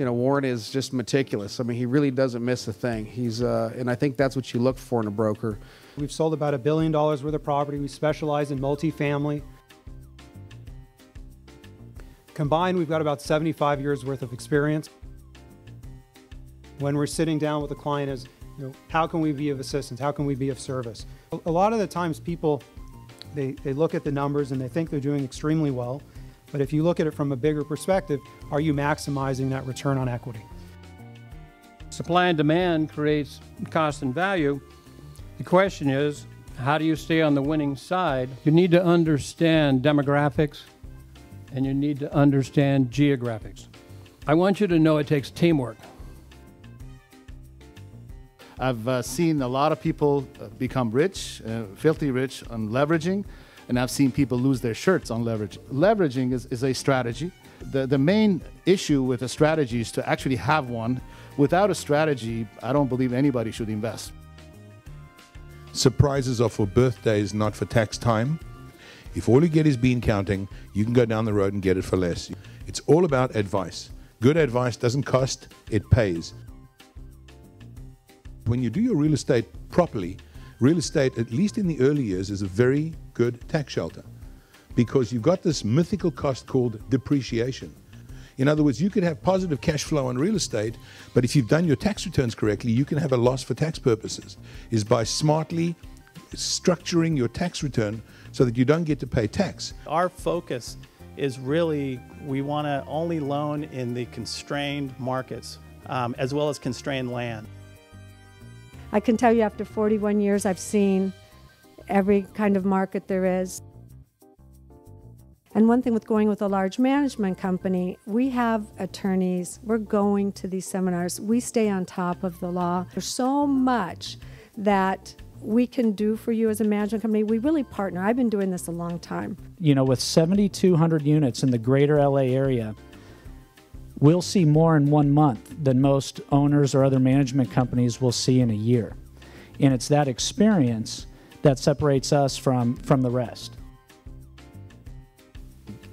You know, Warren is just meticulous. I mean, he really doesn't miss a thing. And I think that's what you look for in a broker. We've sold about $1 billion worth of property. We specialize in multifamily. Combined, we've got about 75 years worth of experience. When we're sitting down with a client is, you know, how can we be of assistance? How can we be of service? A lot of the times people, they look at the numbers and they think they're doing extremely well. But if you look at it from a bigger perspective, are you maximizing that return on equity? Supply and demand creates cost and value. The question is, how do you stay on the winning side? You need to understand demographics and you need to understand geographics. I want you to know it takes teamwork. I've seen a lot of people become rich, filthy rich on leveraging, and I've seen people lose their shirts on leverage. Leveraging is a strategy. The main issue with a strategy is to actually have one. Without a strategy, I don't believe anybody should invest. Surprises are for birthdays, not for tax time. If all you get is bean counting, you can go down the road and get it for less. It's all about advice. Good advice doesn't cost, it pays. When you do your real estate properly, real estate, at least in the early years, is a very good tax shelter because you've got this mythical cost called depreciation. In other words, you could have positive cash flow on real estate, but if you've done your tax returns correctly, you can have a loss for tax purposes. Is by smartly structuring your tax return so that you don't get to pay tax. Our focus is really, we want to only loan in the constrained markets, as well as constrained land. I can tell you after 41 years, I've seen every kind of market there is. And one thing with going with a large management company, we have attorneys, we're going to these seminars, we stay on top of the law. There's so much that we can do for you as a management company. We really partner. I've been doing this a long time. You know, with 7,200 units in the greater LA area, we'll see more in 1 month than most owners or other management companies will see in a year. And it's that experience that separates us from the rest.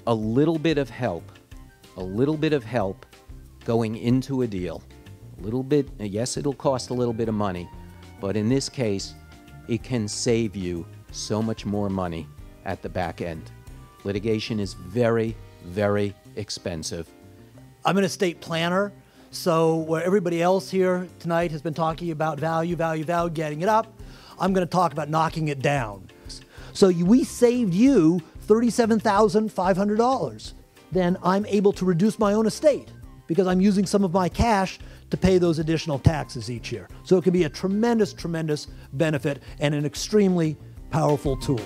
A little bit of help going into a deal. A little bit, yes, it'll cost a little bit of money, but in this case, it can save you so much more money at the back end. Litigation is very, very expensive. I'm an estate planner, so where everybody else here tonight has been talking about value, getting it up, I'm going to talk about knocking it down. So we saved you $37,500. Then I'm able to reduce my own estate because I'm using some of my cash to pay those additional taxes each year. So it can be a tremendous, tremendous benefit and an extremely powerful tool.